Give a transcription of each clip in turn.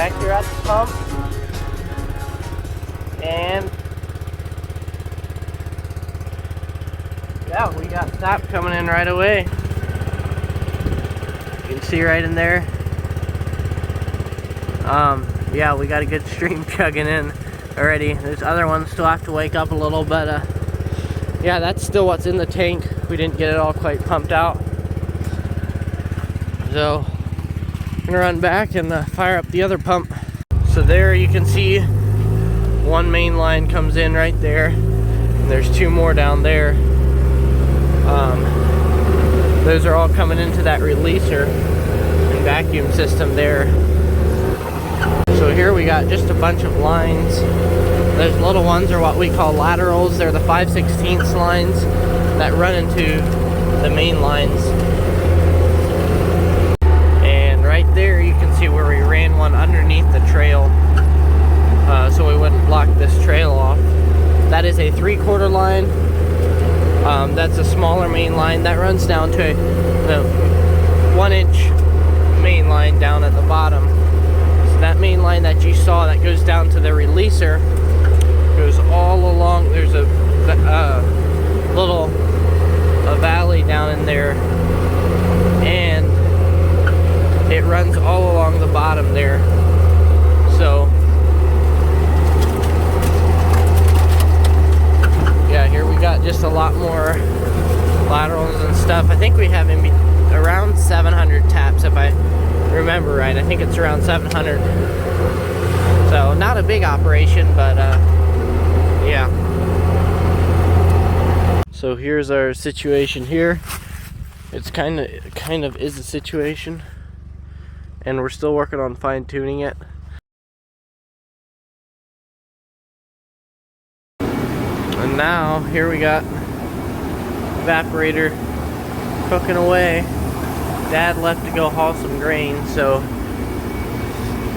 back here at the pump. And yeah, we got sap coming in right away. You can see right in there. Yeah, we got a good stream chugging in already. There's other ones still have to wake up a little, but yeah, that's still what's in the tank. We didn't get it all quite pumped out. So I'm gonna run back and fire up the other pump. So there you can see one main line comes in right there, and there's two more down there. Those are all coming into that releaser and vacuum system there. So here we got just a bunch of lines. Those little ones are what we call laterals. They're the 5/16 lines that run into the main lines. And right there you can see where we ran one underneath the trail, so we wouldn't block this trail off. That is a 3/4 line. That's a smaller main line that runs down to the 1-inch main line down at the bottom. So that main line that you saw that goes down to the releaser goes all along. There's a little valley down in there, and it runs all along the bottom there. So yeah, here we got just a lot more laterals and stuff. I think we have around 700 taps, if I remember right. I think it's around 700. So not a big operation, but yeah. So here's our situation here. It's kind of is a situation, and we're still working on fine-tuning it. And now here we got evaporator cooking away. Dad left to go haul some grain, so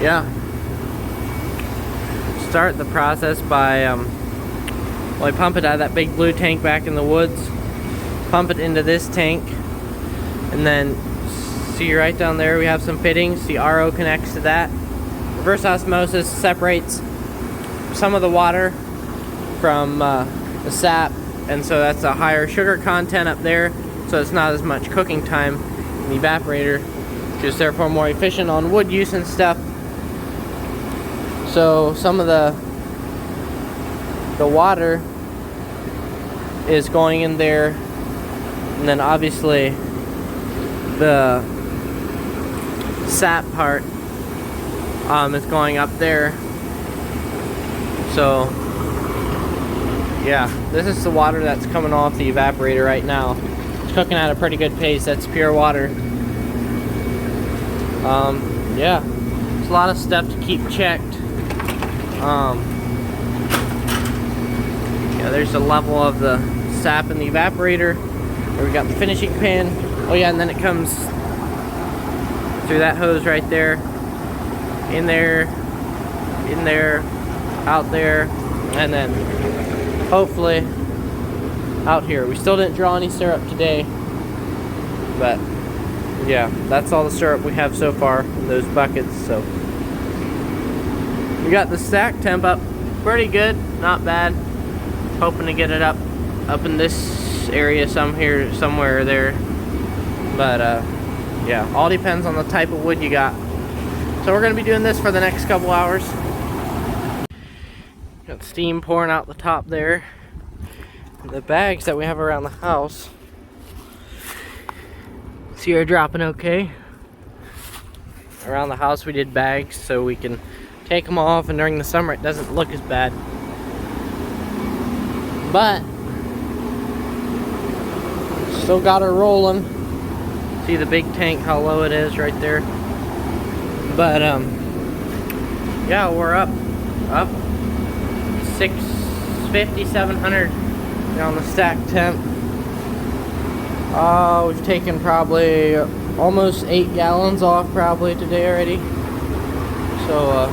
yeah. Start the process by well, I pump it out of that big blue tank back in the woods, pump it into this tank, and then see right down there we have some fittings. The RO connects to that. Reverse osmosis separates some of the water from the sap, and so that's a higher sugar content up there, so it's not as much cooking time in the evaporator, which is therefore more efficient on wood use and stuff. So some of the water is going in there, and then obviously the sap part is going up there. So yeah, this is the water that's coming off the evaporator right now. It's cooking at a pretty good pace. That's pure water. Yeah, it's a lot of stuff to keep checked. Yeah, there's the level of the sap in the evaporator. There we got the finishing pan. Oh yeah, and then it comes through that hose right there, in there, out there, and then hopefully out here. We still didn't draw any syrup today, but yeah, that's all the syrup we have so far in those buckets. So we got the stack temp up pretty good, not bad. Hoping to get it up in this area somewhere there, but yeah, all depends on the type of wood you got. So we're gonna be doing this for the next couple hours. Got steam pouring out the top there. And the bags that we have around the house, see, are dropping okay. Around the house we did bags so we can take them off, and during the summer it doesn't look as bad. But still got her rolling. See the big tank, how low it is right there. But yeah, we're up 650, 700 on the stack temp. We've taken probably almost 8 gallons off probably today already. So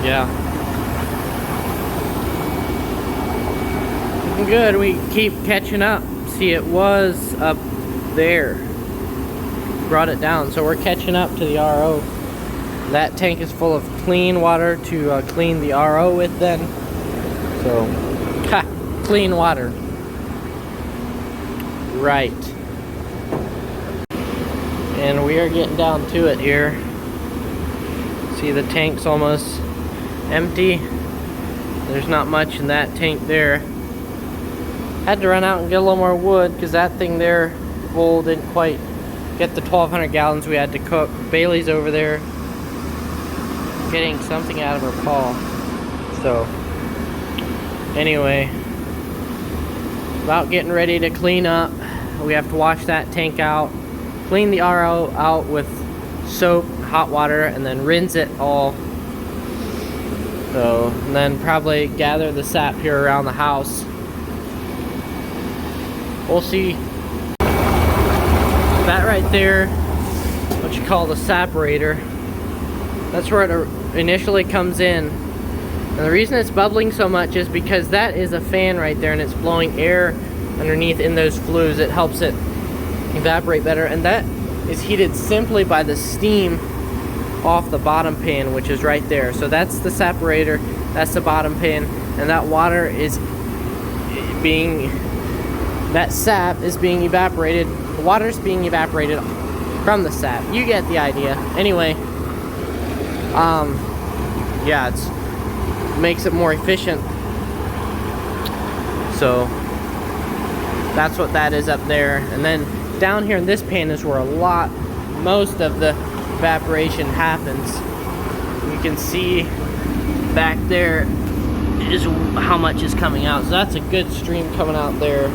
yeah, looking good. We keep catching up. See, it was up there, brought it down, so we're catching up to the RO That tank is full of clean water to clean the RO with then. So, clean water. Right. And we are getting down to it here. See, the tank's almost empty. There's not much in that tank there. Had to run out and get a little more wood because that thing there full didn't quite get the 1,200 gallons we had to cook. Bailey's over there getting something out of her paw. So, anyway, about getting ready to clean up. We have to wash that tank out, clean the RO out with soap, hot water, and then rinse it all. So, and then probably gather the sap here around the house. We'll see. That right there, what you call the separator, that's where it initially comes in. And the reason it's bubbling so much is because that is a fan right there, and it's blowing air underneath in those flues. It helps it evaporate better, and that is heated simply by the steam off the bottom pan, which is right there. So that's the separator, that's the bottom pan, and that water is being, that sap is being evaporated. The water's being evaporated from the sap. You get the idea. Anyway, yeah, it makes it more efficient. So that's what that is up there. And then down here in this pan is where most of the evaporation happens. You can see back there is how much is coming out. So that's a good stream coming out there.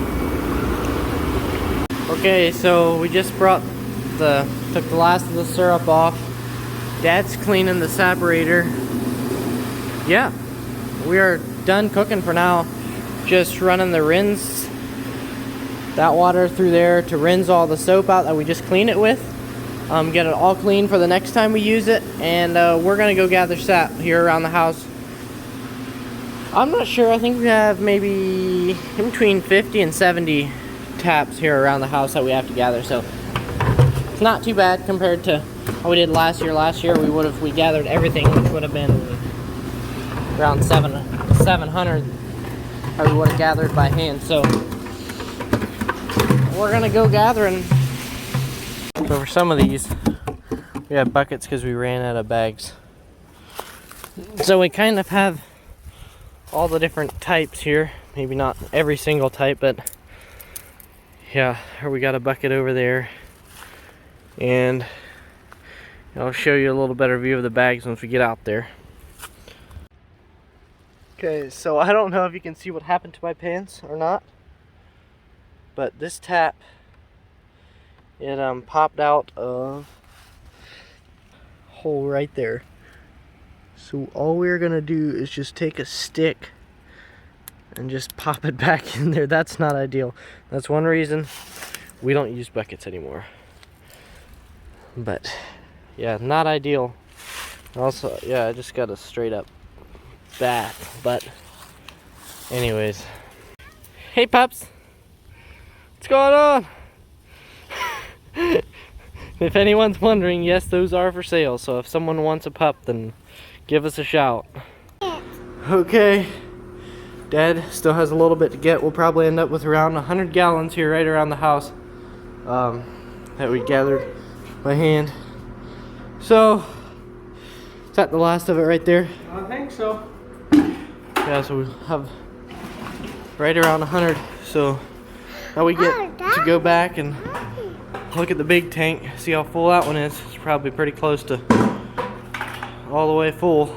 Okay, so we just took the last of the syrup off. Dad's cleaning the separator. Yeah, we are done cooking for now. Just running the rinse, that water through there to rinse all the soap out that we just cleaned it with. Get it all clean for the next time we use it. And we're gonna go gather sap here around the house. I'm not sure, I think we have maybe in between 50 and 70 taps here around the house that we have to gather. So it's not too bad compared to how we did last year. Last year we gathered everything, which would have been around 700 how we would have gathered by hand. So we're gonna go gathering. So for some of these we have buckets because we ran out of bags. So we kind of have all the different types here. Maybe not every single type, but yeah, we got a bucket over there. And I'll show you a little better view of the bags once we get out there. Okay, so I don't know if you can see what happened to my pants or not, but this tap, it popped out of a hole right there. So all we're gonna do is just take a stick and just pop it back in there. That's not ideal. That's one reason we don't use buckets anymore. But yeah, not ideal. Also, yeah, I just got a straight up bath. But anyways, hey pups, what's going on? If anyone's wondering, yes, those are for sale. So if someone wants a pup, then give us a shout. Okay, Dad still has a little bit to get. We'll probably end up with around 100 gallons here right around the house that we gathered by hand. So is that the last of it right there? I think so. Yeah, so we'll have right around 100. So now we get to go back and look at the big tank, see how full that one is. It's probably pretty close to all the way full.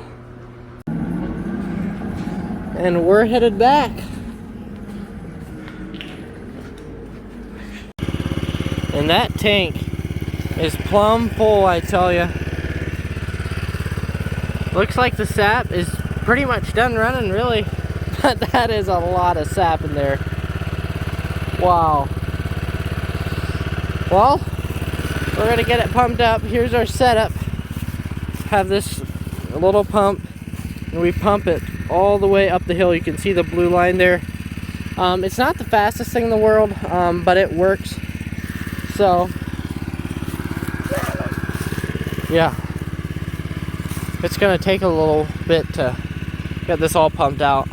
And we're headed back. And that tank is plumb full, I tell you. Looks like the sap is pretty much done running, really. But that is a lot of sap in there. Wow. Well, we're gonna get it pumped up. Here's our setup. Have this little pump, and we pump it all the way up the hill. You can see the blue line there. It's not the fastest thing in the world, but it works. So yeah, it's gonna take a little bit to get this all pumped out.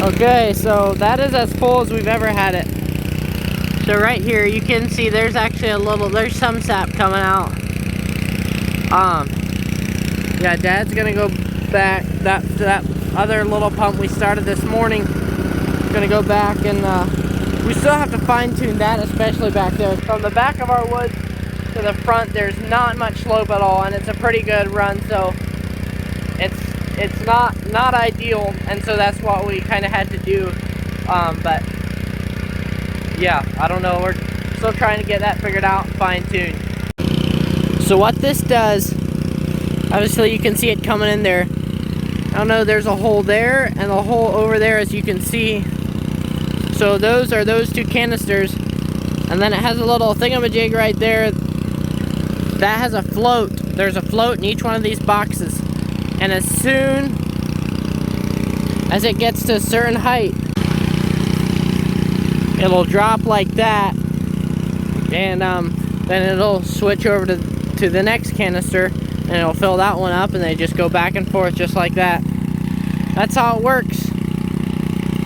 Okay, so that is as full as we've ever had it. So right here you can see there's actually there's some sap coming out. Yeah, Dad's gonna go back, that other little pump we started this morning, gonna go back, and we still have to fine tune that, especially back there. From the back of our woods to the front, there's not much slope at all, and it's a pretty good run, so it's not ideal, and so that's what we kind of had to do. But yeah, I don't know, we're still trying to get that figured out, fine-tuned. So what this does, obviously you can see it coming in there. I don't know, there's a hole there and a hole over there, as you can see. So those are those two canisters, and then it has a little thingamajig right there that has a float. There's a float in each one of these boxes, and as soon as it gets to a certain height, it'll drop like that, and then it'll switch over to the next canister, and it'll fill that one up, and they just go back and forth just like that. That's how it works.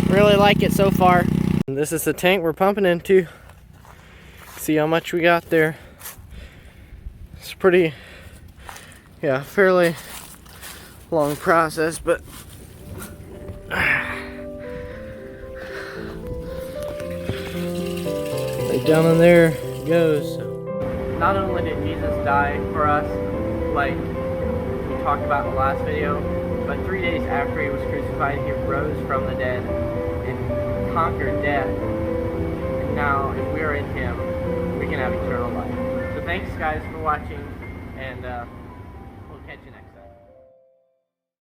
Really like it so far. And this is the tank we're pumping into. See how much we got there. It's pretty, yeah, fairly long process, but right down in there it goes. Not only did Jesus die for us, like we talked about in the last video, but 3 days after he was crucified, he rose from the dead and conquered death. And now, if we are in him, we can have eternal life. So thanks guys for watching, and